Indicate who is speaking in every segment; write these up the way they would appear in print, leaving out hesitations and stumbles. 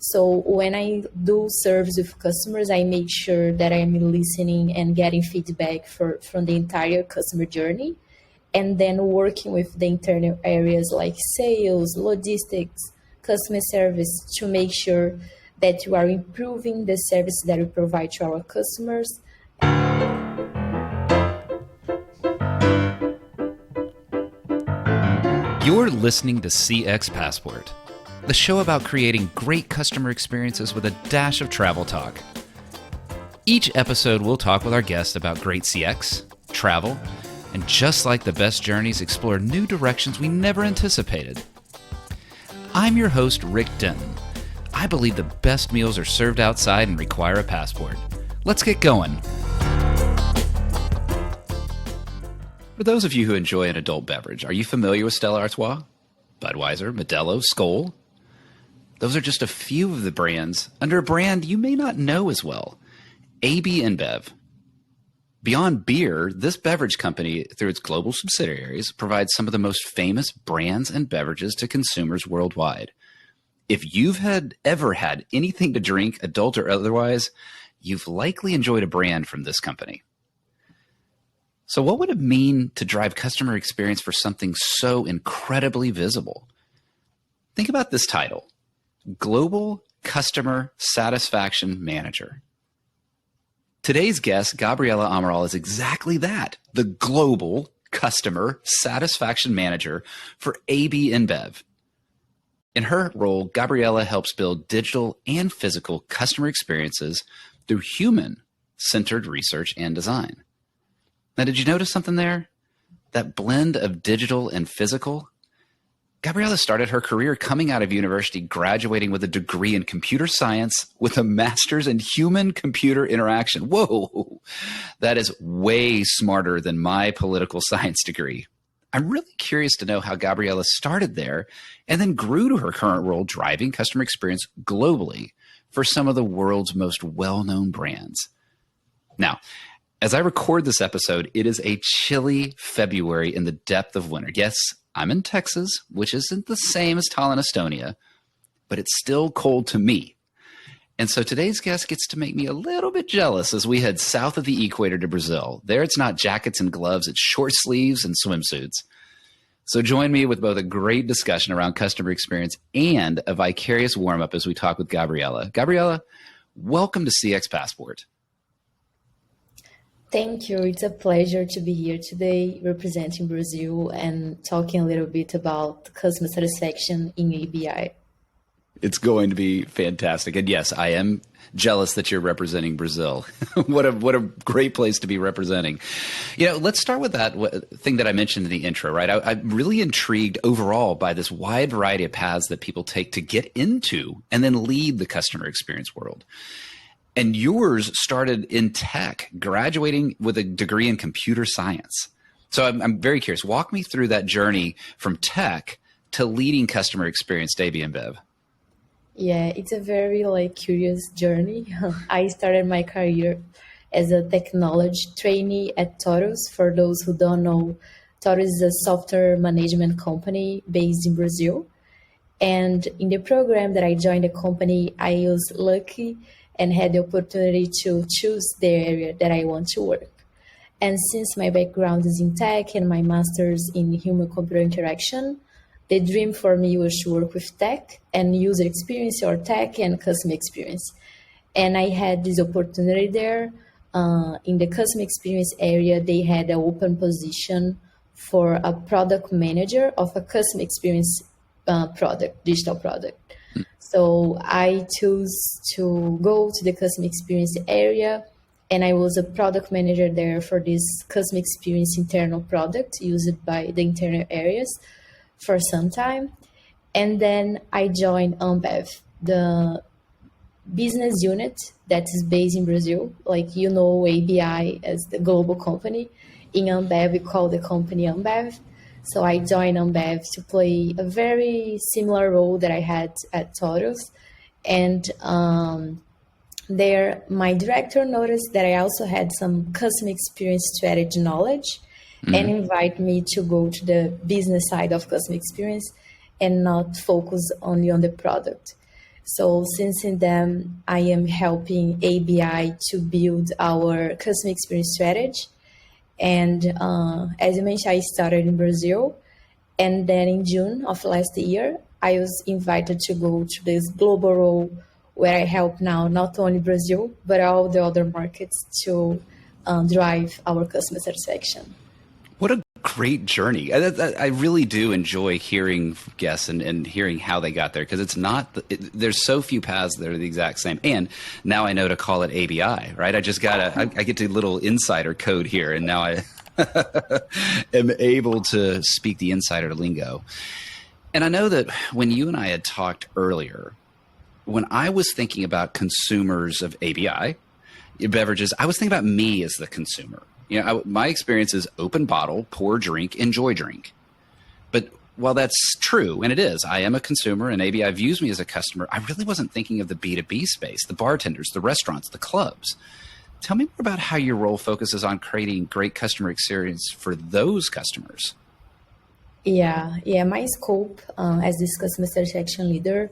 Speaker 1: So when I do service with customers, I make sure that I'm listening and getting feedback from the entire customer journey, and then working with the internal areas like sales, logistics, customer service to make sure that you are improving the service that we provide to our customers.
Speaker 2: You're listening to CX Passport, the show about creating great customer experiences with a dash of travel talk. Each episode, we'll talk with our guests about great CX, travel, and just like the best journeys, explore new directions we never anticipated. I'm your host, Rick Denton. I believe the best meals are served outside and require a passport. Let's get going. For those of you who enjoy an adult beverage, are you familiar with Stella Artois, Budweiser, Modelo, Skol? Those are just a few of the brands under a brand you may not know as well, AB InBev. Beyond beer, this beverage company, through its global subsidiaries, provides some of the most famous brands and beverages to consumers worldwide. If you've ever had anything to drink, adult or otherwise, you've likely enjoyed a brand from this company. So what would it mean to drive customer experience for something so incredibly visible? Think about this title, Global Customer Satisfaction Manager. Today's guest, Gabriela Amaral, is exactly that, the Global Customer Satisfaction Manager for AB InBev. In her role, Gabriela helps build digital and physical customer experiences through human-centered research and design. Now, did you notice something there? That blend of digital and physical? Gabriela started her career coming out of university, graduating with a degree in computer science with a master's in human-computer interaction. Whoa, that is way smarter than my political science degree. I'm really curious to know how Gabriela started there and then grew to her current role driving customer experience globally for some of the world's most well-known brands. Now, as I record this episode, it is a chilly February in the depth of winter. Yes, I'm in Texas, which isn't the same as Tallinn, Estonia, but it's still cold to me. And so today's guest gets to make me a little bit jealous as we head south of the equator to Brazil. There it's not jackets and gloves, it's short sleeves and swimsuits. So join me with both a great discussion around customer experience and a vicarious warm-up as we talk with Gabriela. Gabriela, welcome to CX Passport.
Speaker 1: Thank you. It's a pleasure to be here today representing Brazil and talking a little bit about customer satisfaction in ABI.
Speaker 2: It's going to be fantastic. And yes, I am jealous that you're representing Brazil. What a great place to be representing. You know, let's start with that thing that I mentioned in the intro, right? I'm really intrigued overall by this wide variety of paths that people take to get into and then lead the customer experience world. And yours started in tech, graduating with a degree in computer science. So I'm very curious. Walk me through that journey from tech to leading customer experience to AB InBev.
Speaker 1: Yeah, it's a very curious journey. I started my career as a technology trainee at Taurus. For those who don't know, Taurus is a software management company based in Brazil. And in the program that I joined the company, I was lucky and had the opportunity to choose the area that I want to work. And since my background is in tech and my master's in human-computer interaction, the dream for me was to work with tech and user experience or tech and customer experience. And I had this opportunity there. In the customer experience area, they had an open position for a product manager of a customer experience digital product. So I chose to go to the customer experience area, and I was a product manager there for this customer experience internal product used by the internal areas for some time. And then I joined InBev, the business unit that is based in Brazil. ABI as the global company. In InBev, we call the company InBev. So I joined InBev to play a very similar role that I had at Taurus. And there, my director noticed that I also had some customer experience strategy knowledge and invite me to go to the business side of customer experience and not focus only on the product. So since then, I am helping ABI to build our customer experience strategy. And as you mentioned, I started in Brazil. And then in June of last year, I was invited to go to this global role where I help now not only Brazil, but all the other markets to drive our customer satisfaction.
Speaker 2: What a great journey. I really do enjoy hearing guests and hearing how they got there, because it's not, there's so few paths that are the exact same. And now I know to call it ABI, right? I just got I get to little insider code here, and now I am able to speak the insider lingo. And I know that when you and I had talked earlier, when I was thinking about consumers of ABI beverages, I was thinking about me as the consumer. You know, my experience is open bottle, pour drink, enjoy drink. But while that's true, and it is, I am a consumer and ABI views me as a customer, I really wasn't thinking of the B2B space, the bartenders, the restaurants, the clubs. Tell me more about how your role focuses on creating great customer experience for those customers.
Speaker 1: Yeah. My scope as this customer satisfaction leader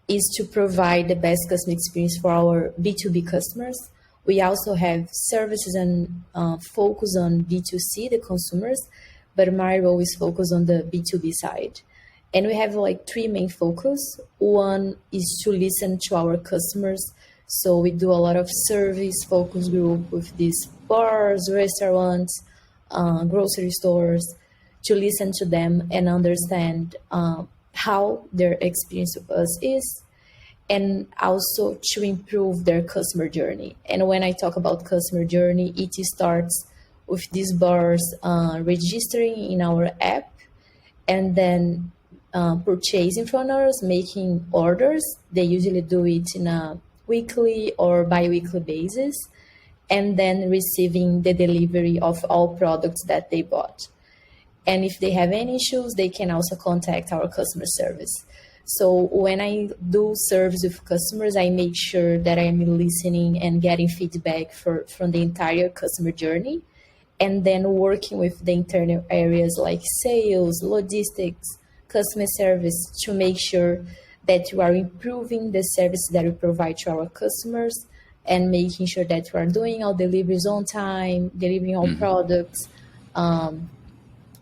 Speaker 1: is to provide the best customer experience for our B2B customers. We also have services and focus on B2C, the consumers, but my role is focused on the B2B side. And we have like three main focus. One is to listen to our customers. So we do a lot of service focus group with these bars, restaurants, grocery stores, to listen to them and understand how their experience with us is, and also to improve their customer journey. And when I talk about customer journey, it starts with these bars registering in our app, and then purchasing from us, making orders. They usually do it in a weekly or bi-weekly basis, and then receiving the delivery of all products that they bought. And if they have any issues, they can also contact our customer service. So when I do service with customers, I make sure that I'm listening and getting feedback from the entire customer journey, and then working with the internal areas like sales, logistics, customer service, to make sure that we are improving the service that we provide to our customers, and making sure that we are doing our deliveries on time, delivering all products,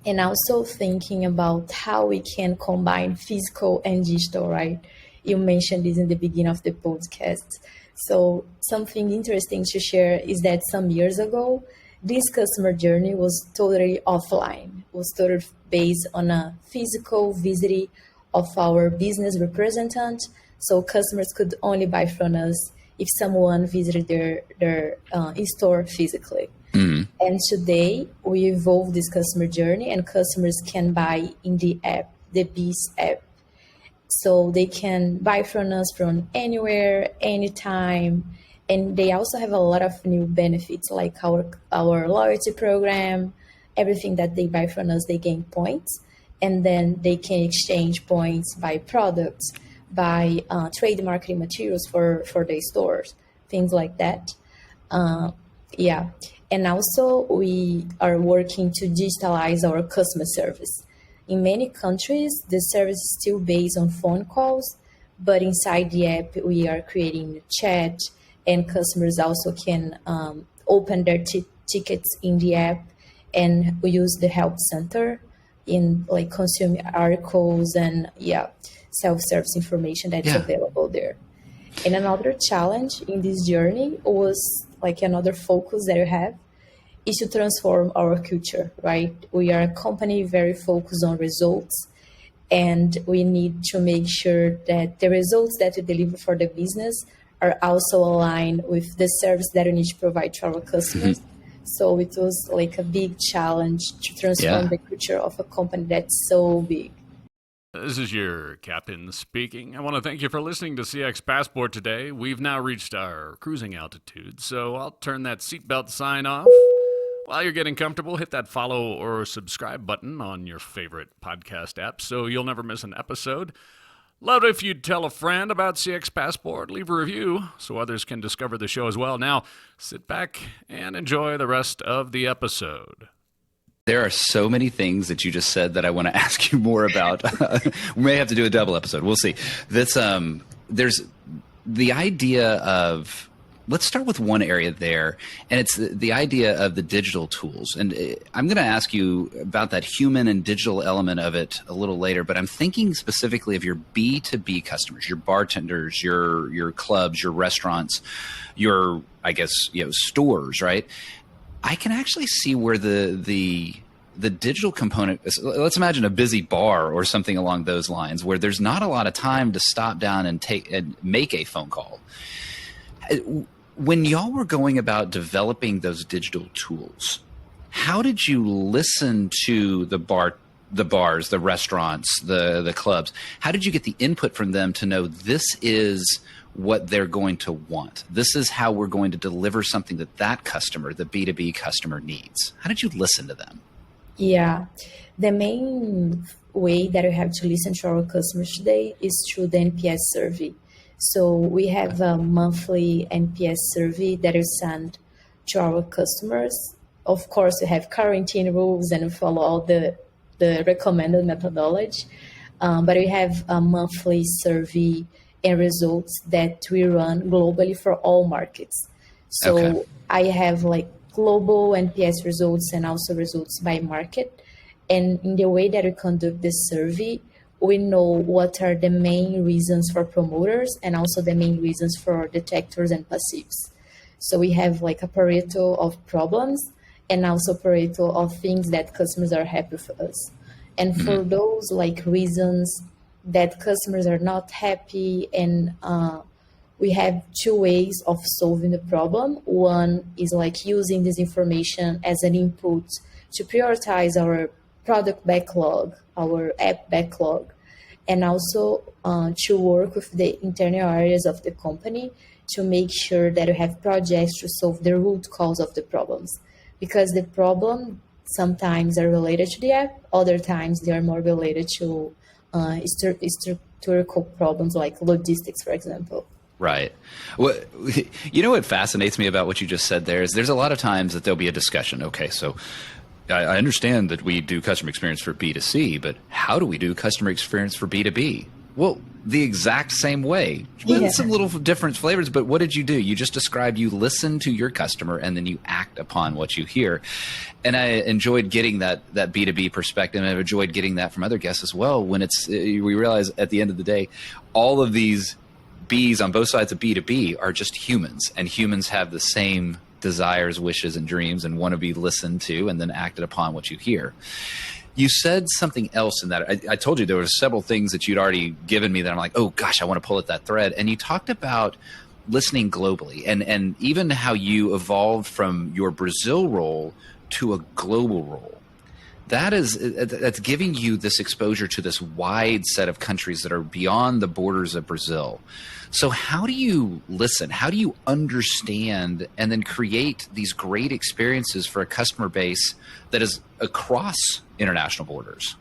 Speaker 1: and also thinking about how we can combine physical and digital, right? You mentioned this in the beginning of the podcast. So something interesting to share is that some years ago, this customer journey was totally offline, was totally based on a physical visit of our business representative. So customers could only buy from us if someone visited their store physically. And today we evolve this customer journey, and customers can buy in the app, the BEES app. So they can buy from us from anywhere, anytime. And they also have a lot of new benefits, like our loyalty program. Everything that they buy from us, they gain points. And then they can exchange points by products, by trade marketing materials for their stores, things like that. And also we are working to digitalize our customer service. In many countries, the service is still based on phone calls, but inside the app, we are creating a chat, and customers also can open their tickets in the app, and we use the help center in like consumer articles and self-service information that's available there. And another challenge in this journey was like another focus that we have is to transform our culture, right? We are a company very focused on results, and we need to make sure that the results that we deliver for the business are also aligned with the service that we need to provide to our customers. So it was like a big challenge to transform the culture of a company that's so big.
Speaker 3: This is your captain speaking. I want to thank you for listening to CX Passport today. We've now reached our cruising altitude, so I'll turn that seatbelt sign off. While you're getting comfortable, hit that follow or subscribe button on your favorite podcast app so you'll never miss an episode. Love it if you'd tell a friend about CX Passport, leave a review so others can discover the show as well. Now, sit back and enjoy the rest of the episode.
Speaker 2: There are so many things that you just said that I want to ask you more about. We may have to do a double episode. We'll see. This, there's the idea of, let's start with one area there, and it's the idea of the digital tools. And I'm going to ask you about that human and digital element of it a little later, but I'm thinking specifically of your B2B customers, your bartenders, your clubs, your restaurants, your, I guess, stores, right? I can actually see where the digital component, let's imagine a busy bar or something along those lines, where there's not a lot of time to stop down and make a phone call. When y'all were going about developing those digital tools, how did you listen to the bars, the restaurants, the clubs? How did you get the input from them to know this is what they're going to want? This is how we're going to deliver something that customer, the B2B customer, needs. How did you listen to them?
Speaker 1: Yeah, the main way that we have to listen to our customers today is through the NPS survey. So we have a monthly NPS survey that is sent to our customers. Of course, we have quarantine rules and we follow all the recommended methodology. But we have a monthly survey and results that we run globally for all markets. So
Speaker 2: Okay.
Speaker 1: I have like global NPS results and also results by market. And in the way that we conduct this survey, we know what are the main reasons for promoters and also the main reasons for detractors and passives. So we have like a Pareto of problems and also Pareto of things that customers are happy with us. And for those like reasons that customers are not happy, and we have two ways of solving the problem. One is like using this information as an input to prioritize our product backlog, our app backlog, and also to work with the internal areas of the company to make sure that we have projects to solve the root cause of the problems. Because the problem sometimes are related to the app, other times they are more related to structural problems like logistics, for example.
Speaker 2: Right. Well, what fascinates me about what you just said there is there's a lot of times that there'll be a discussion. Okay, so I understand that we do customer experience for B2C, but how do we do customer experience for B2B? Well, the exact same way, with some little different flavors. But what did you do? You just described you listen to your customer and then you act upon what you hear. And I enjoyed getting that B2B perspective, and I've enjoyed getting that from other guests as well. When we realize at the end of the day, all of these B's on both sides of B2B are just humans, and humans have the same desires, wishes, and dreams, and want to be listened to and then acted upon what you hear. You said something else in that. I told you there were several things that you'd already given me that I'm like, oh gosh, I want to pull at that thread. And you talked about listening globally and even how you evolved from your Brazil role to a global role. That's giving you this exposure to this wide set of countries that are beyond the borders of Brazil. So how do you listen? How do you understand and then create these great experiences for a customer base that is across international borders?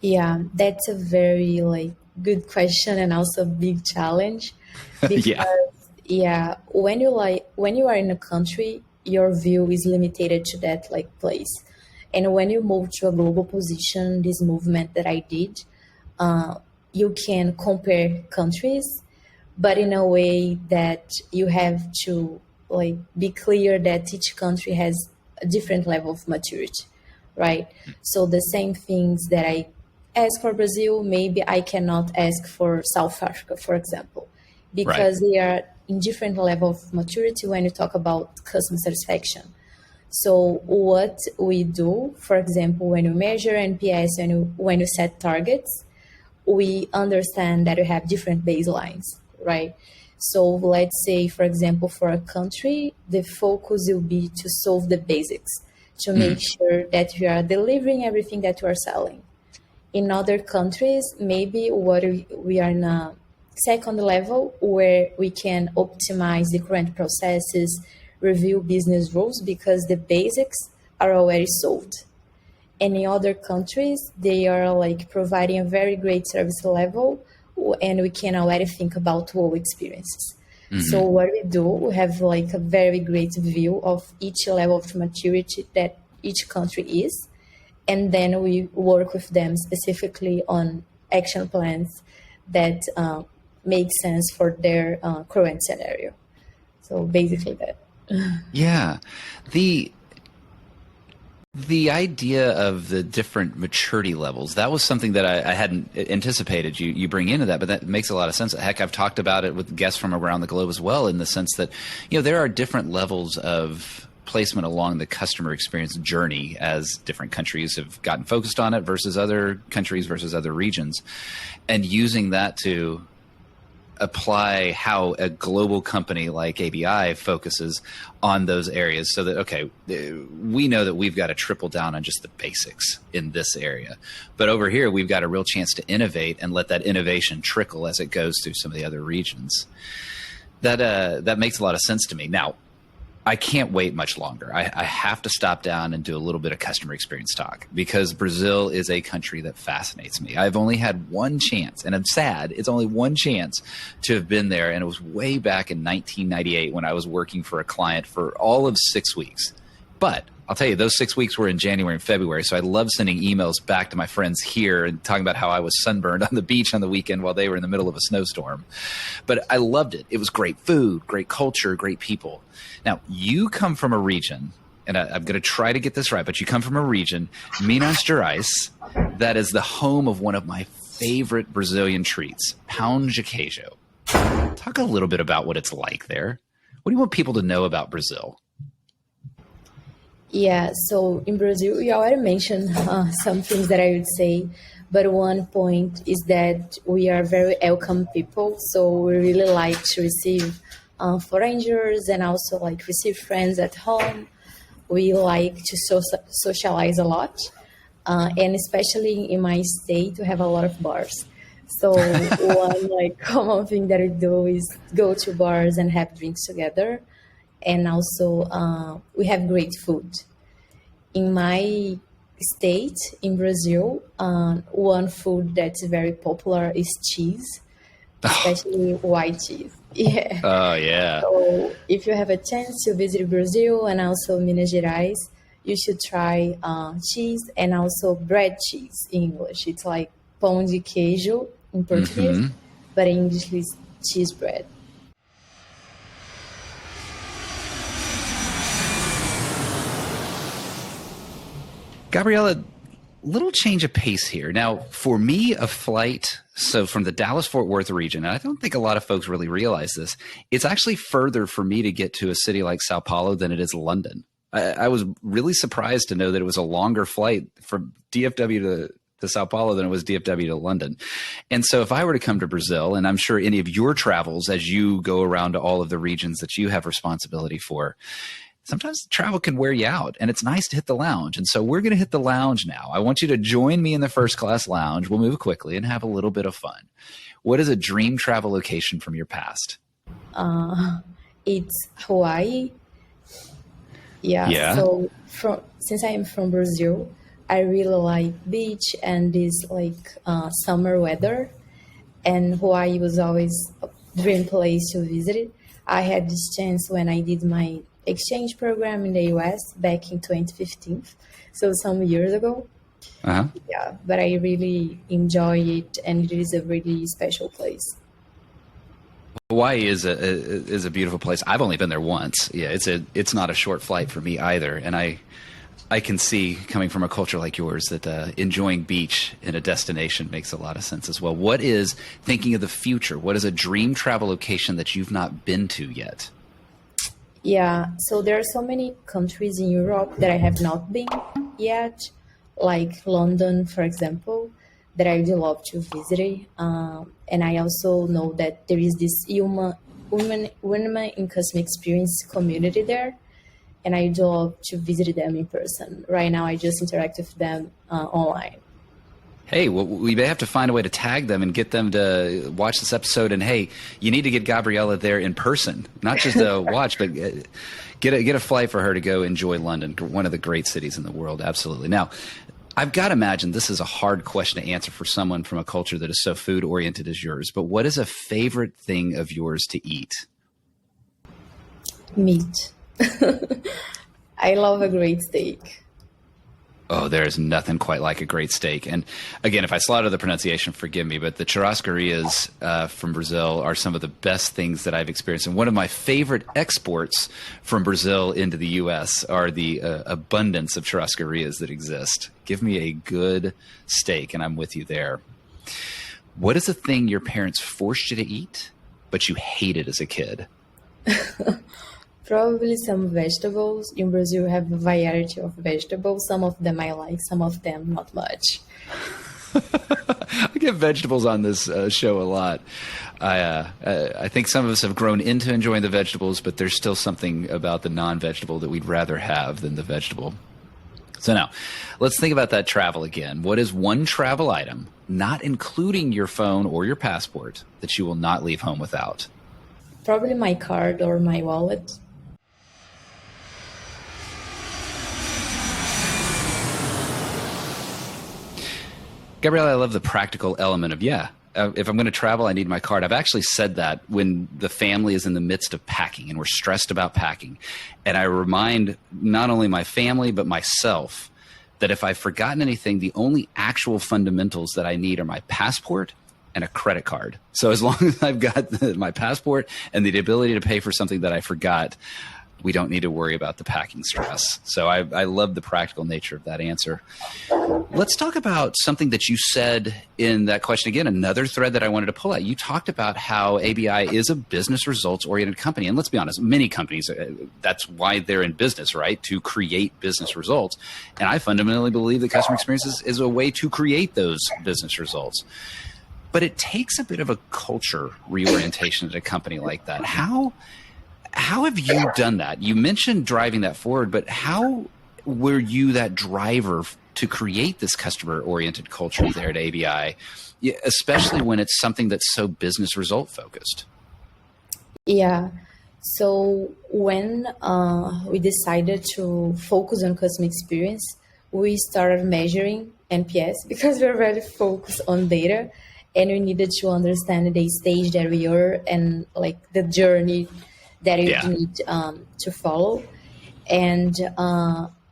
Speaker 1: Yeah, that's a very good question and also a big challenge. Because when you are in a country, your view is limited to that place. And when you move to a global position, this movement that I did, you can compare countries, but in a way that you have to be clear that each country has a different level of maturity, right? So the same things that I ask for Brazil, maybe I cannot ask for South Africa, for example, because they are in different level of maturity when you talk about customer satisfaction. So what we do, for example, when you measure NPS and when you set targets, we understand that we have different baselines, right? So let's say, for example, for a country, the focus will be to solve the basics, to make sure that we are delivering everything that we are selling. In other countries, maybe we are in a second level where we can optimize the current processes, review business rules because the basics are already solved. And in other countries, they are providing a very great service level, and we can already think about whole experiences. So what we do, we have a very great view of each level of maturity that each country is, and then we work with them specifically on action plans that makes sense for their current scenario. So basically that.
Speaker 2: Yeah. The idea of the different maturity levels, that was something that I hadn't anticipated you bring into that, but that makes a lot of sense. Heck, I've talked about it with guests from around the globe as well, in the sense that, there are different levels of placement along the customer experience journey as different countries have gotten focused on it versus other countries versus other regions. And using that to apply how a global company like ABI focuses on those areas, so that, okay, we know that we've got to triple down on just the basics in this area, but over here we've got a real chance to innovate and let that innovation trickle as it goes through some of the other regions. That makes a lot of sense to me. Now, I can't wait much longer. I have to stop down and do a little bit of customer experience talk, because Brazil is a country that fascinates me. I've only had one chance, and I'm sad, it's only one chance to have been there, and it was way back in 1998 when I was working for a client for all of 6 weeks. But I'll tell you, those 6 weeks were in January and February, so I love sending emails back to my friends here and talking about how I was sunburned on the beach on the weekend while they were in the middle of a snowstorm. But I loved it. It was great food, great culture, great people. Now, you come from a region, and I'm going to try to get this right, but you come from a region, Minas Gerais, that is the home of one of my favorite Brazilian treats, pão de queijo. Talk a little bit about what it's like there. What do you want people to know about Brazil?
Speaker 1: Yeah, so in Brazil, you already mentioned some things that I would say, but one point is that we are very welcome people. So we really like to receive foreigners and also like receive friends at home. We like to socialize a lot, and especially in my state, we have a lot of bars. So one like common thing that we do is go to bars and have drinks together. And also we have great food. In my state, in Brazil, one food that's very popular is cheese, especially white cheese. Yeah.
Speaker 2: Oh, yeah.
Speaker 1: So if you have a chance to visit Brazil and also Minas Gerais, you should try cheese and also bread cheese in English. It's like pão de queijo in Portuguese, but in English is cheese bread.
Speaker 2: Gabriela, little change of pace here. Now, for me, a flight, so from the Dallas-Fort Worth region, and I don't think a lot of folks really realize this, it's actually further for me to get to a city like Sao Paulo than it is London. I was really surprised to know that it was a longer flight from DFW to Sao Paulo than it was DFW to London. And so if I were to come to Brazil, and I'm sure any of your travels as you go around to all of the regions that you have responsibility for, sometimes travel can wear you out, and it's nice to hit the lounge. And so we're going to hit the lounge now. I want you to join me in the first class lounge. We'll move quickly and have a little bit of fun. What is a dream travel location from your past?
Speaker 1: It's Hawaii. Yeah. So since I am from Brazil, I really like beach and this like summer weather. And Hawaii was always a dream place to visit. I had this chance when I did my exchange program in the US back in 2015, so some years ago. Yeah, but I really enjoy it, and it is a really special place.
Speaker 2: Hawaii is a beautiful place. I've only been there once. Yeah, it's not a short flight for me either, and I can see, coming from a culture like yours, that enjoying beach in a destination makes a lot of sense as well. What is, thinking of the future, what is a dream travel location that you've not been to yet?
Speaker 1: Yeah, so there are so many countries in Europe that I have not been yet, like London, for example, that I would love to visit. And I also know that there is this women in customer experience community there, and I would love to visit them in person. Right now, I just interact with them online.
Speaker 2: Hey, well, we may have to find a way to tag them and get them to watch this episode. And hey, you need to get Gabriela there in person, not just watch, but get a flight for her to go enjoy London, one of the great cities in the world. Absolutely. Now, I've got to imagine this is a hard question to answer for someone from a culture that is so food oriented as yours. But what is a favorite thing of yours to eat?
Speaker 1: Meat. I love a great steak.
Speaker 2: Oh, there's nothing quite like a great steak. And again, if I slaughter the pronunciation, forgive me, but the churrascarias from Brazil are some of the best things that I've experienced. And one of my favorite exports from Brazil into the U.S. are the abundance of churrascarias that exist. Give me a good steak, and I'm with you there. What is a thing your parents forced you to eat, but you hated as a kid?
Speaker 1: Probably some vegetables. In Brazil, we have a variety of vegetables. Some of them I like, some of them not much.
Speaker 2: I get vegetables on this show a lot. I think some of us have grown into enjoying the vegetables, but there's still something about the non-vegetable that we'd rather have than the vegetable. So now, let's think about that travel again. What is one travel item, not including your phone or your passport, that you will not leave home without?
Speaker 1: Probably my card or my wallet.
Speaker 2: Gabriela, I love the practical element of, if I'm going to travel, I need my card. I've actually said that when the family is in the midst of packing and we're stressed about packing. And I remind not only my family, but myself that if I've forgotten anything, the only actual fundamentals that I need are my passport and a credit card. So as long as I've got my passport and the ability to pay for something that I forgot, we don't need to worry about the packing stress. So I love the practical nature of that answer. Let's talk about something that you said in that question. Again, another thread that I wanted to pull out. You talked about how ABI is a business results-oriented company. And let's be honest, many companies, that's why they're in business, right? To create business results. And I fundamentally believe that customer experience is a way to create those business results. But it takes a bit of a culture reorientation at a company like that. How have you done that? You mentioned driving that forward, but how were you that driver to create this customer-oriented culture there at ABI, especially when it's something that's so business result focused?
Speaker 1: Yeah. So when we decided to focus on customer experience, we started measuring NPS because we were very focused on data, and we needed to understand the stage that we are and like the journey that you need to follow. And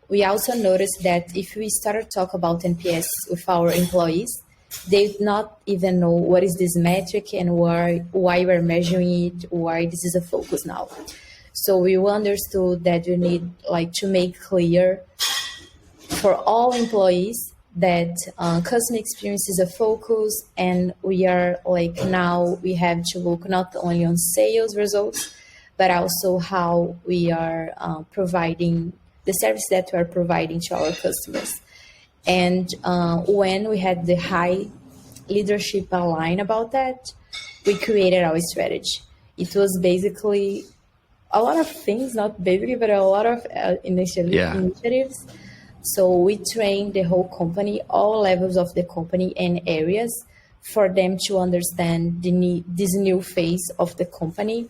Speaker 1: we also noticed that if we started to talk about NPS with our employees, they would not even know what is this metric and why we're measuring it, why this is a focus now. So we understood that we need to make clear for all employees that customer experience is a focus, and we are now we have to look not only on sales results, but also how we are providing the service that we are providing to our customers. And when we had the high leadership align about that, we created our strategy. It was basically a lot of things, not basically, but a lot of initiatives. So we trained the whole company, all levels of the company and areas, for them to understand this new phase of the company.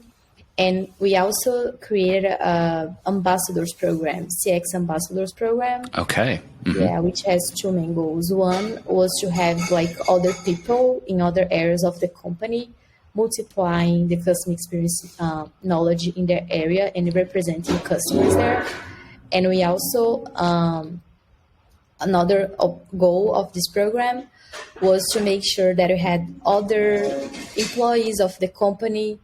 Speaker 1: And we also created a ambassadors program, CX ambassadors program.
Speaker 2: Okay. Mm-hmm.
Speaker 1: Yeah, which has two main goals. One was to have other people in other areas of the company multiplying the customer experience knowledge in their area and representing customers there. And we also, another goal of this program was to make sure that we had other employees of the company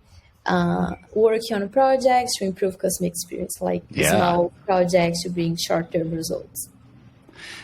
Speaker 1: working on projects to improve customer experience, small projects to bring short-term results.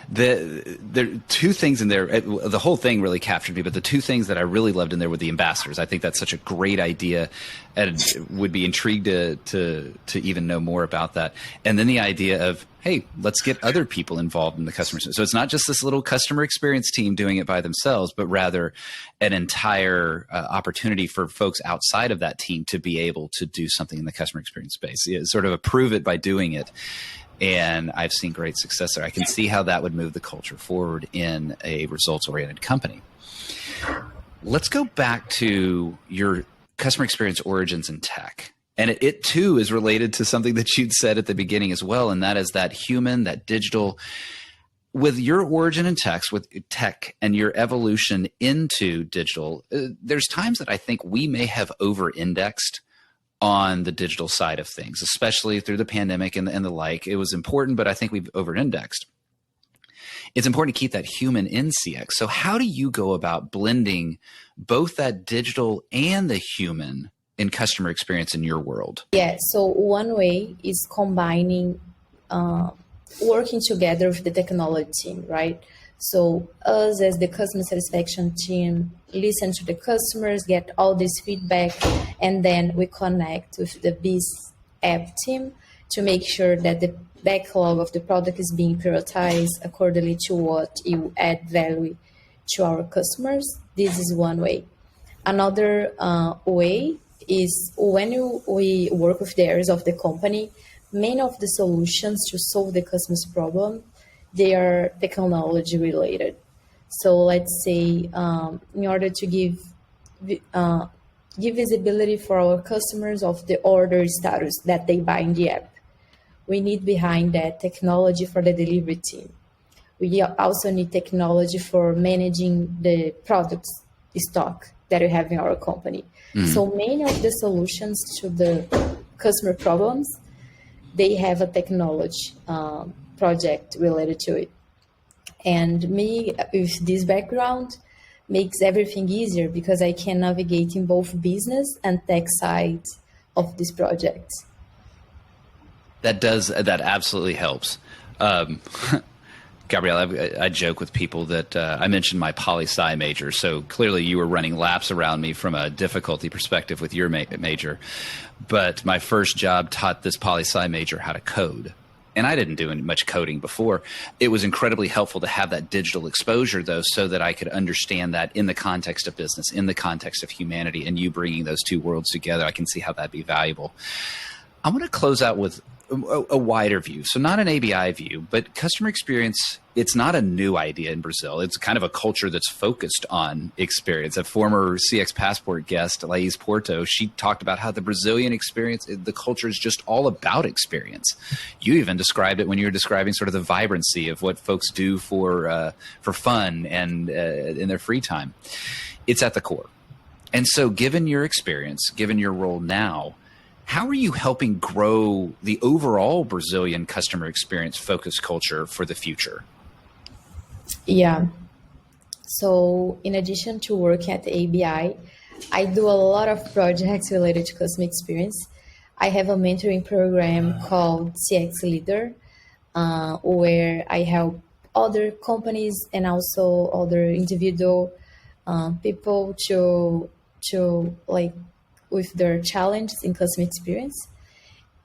Speaker 2: There are two things in there. The whole thing really captured me, but the two things that I really loved in there were the ambassadors. I think that's such a great idea, and would be intrigued to even know more about that. And then the idea of, hey, let's get other people involved in the customer. So it's not just this little customer experience team doing it by themselves, but rather an entire opportunity for folks outside of that team to be able to do something in the customer experience space. Sort of approve it by doing it. And I've seen great success there. I can see how that would move the culture forward in a results-oriented company. Let's go back to your customer experience origins in tech. And it too is related to something that you'd said at the beginning as well, and that is that human, that digital. With your origin in tech, with tech and your evolution into digital, there's times that I think we may have over-indexed on the digital side of things, especially through the pandemic and the like. It was important, but I think we've over-indexed. it's important to keep that human in CX. So how do you go about blending both that digital and the human in customer experience in your world?
Speaker 1: Yeah, so one way is combining, uh, working together with the technology team, right? So us as the customer satisfaction team listen to the customers, get all this feedback, and then we connect with the biz app team to make sure that the backlog of the product is being prioritized accordingly to what you add value to our customers. This is one way. Another way is when we work with the areas of the company, many of the solutions to solve the customer's problem, they are technology related. So let's say in order to give visibility for our customers of the order status that they buy in the app, we need behind that technology for the delivery team. We also need technology for managing the products stock that we have in our company. So many of the solutions to the customer problems, they have a technology project related to it. And me, with this background, makes everything easier because I can navigate in both business and tech sides of this project.
Speaker 2: That absolutely helps. Um, Gabrielle, I joke with people that I mentioned my poli-sci major, so clearly you were running laps around me from a difficulty perspective with your major. But my first job taught this poli-sci major how to code. And I didn't do much coding before. It was incredibly helpful to have that digital exposure, though, so that I could understand that in the context of business, in the context of humanity, and you bringing those two worlds together, I can see how that'd be valuable. I want to close out with a wider view. So not an ABI view, but customer experience, it's not a new idea in Brazil. It's kind of a culture that's focused on experience. A former CX Passport guest, Laís Porto, she talked about how the Brazilian experience, the culture is just all about experience. You even described it when you were describing sort of the vibrancy of what folks do for fun and in their free time. It's at the core. And so given your experience, given your role now, how are you helping grow the overall Brazilian customer experience focused culture for the future?
Speaker 1: Yeah. So in addition to working at ABI, I do a lot of projects related to customer experience. I have a mentoring program called CX Leader, where I help other companies and also other individual people to like with their challenges in customer experience.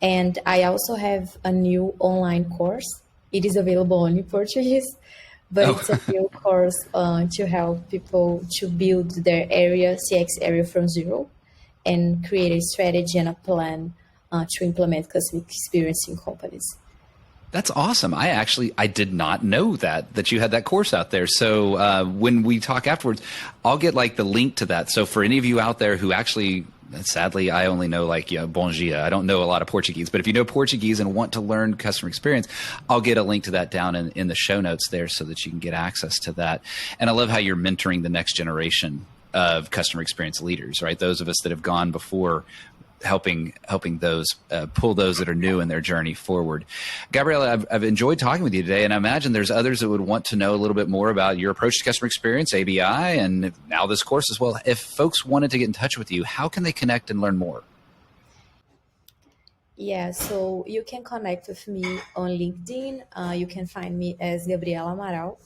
Speaker 1: And I also have a new online course. It is available only in Portuguese, but it's a new course to help people to build their CX area from zero and create a strategy and a plan to implement customer experience in companies.
Speaker 2: That's awesome. I did not know that you had that course out there. So when we talk afterwards, I'll get like the link to that. So for any of you out there who actually, sadly, I only know like, bom dia. I don't know a lot of Portuguese, but if you know Portuguese and want to learn customer experience, I'll get a link to that down in the show notes there so that you can get access to that. And I love how you're mentoring the next generation of customer experience leaders, right? Those of us that have gone before, helping those pull those that are new in their journey forward. Gabriela, I've enjoyed talking with you today, and I imagine there's others that would want to know a little bit more about your approach to customer experience, ABI, and now this course as well. If folks wanted to get in touch with you, how can they connect and learn more?
Speaker 1: Yeah, so you can connect with me on LinkedIn. You can find me as Gabriela Amaral.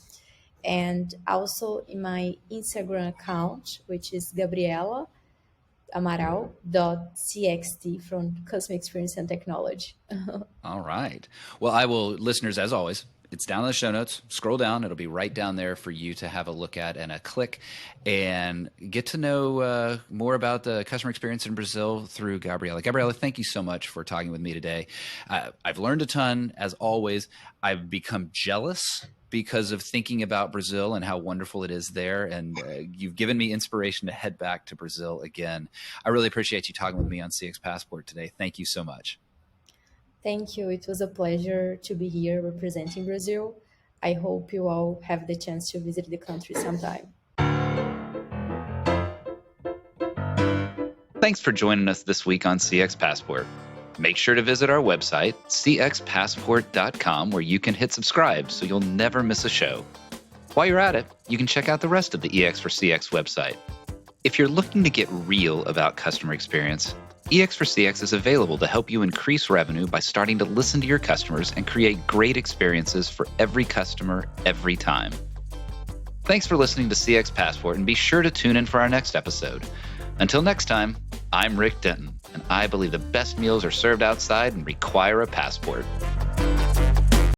Speaker 1: And also in my Instagram account, which is Gabriela Amaral.cxt from Customer Experience and Technology.
Speaker 2: All right. Well, listeners, as always, it's down in the show notes. Scroll down. It'll be right down there for you to have a look at and a click and get to know more about the customer experience in Brazil through Gabriela. Gabriela, thank you so much for talking with me today. I've learned a ton, as always. I've become jealous because of thinking about Brazil and how wonderful it is there. And you've given me inspiration to head back to Brazil again. I really appreciate you talking with me on CX Passport today. Thank you so much.
Speaker 1: Thank you. It was a pleasure to be here representing Brazil. I hope you all have the chance to visit the country sometime.
Speaker 2: Thanks for joining us this week on CX Passport. Make sure to visit our website, cxpassport.com, where you can hit subscribe so you'll never miss a show. While you're at it, you can check out the rest of the EX for CX website. If you're looking to get real about customer experience, EX for CX is available to help you increase revenue by starting to listen to your customers and create great experiences for every customer every time. Thanks for listening to CX Passport, and be sure to tune in for our next episode. Until next time, I'm Rick Denton, and I believe the best meals are served outside and require a passport.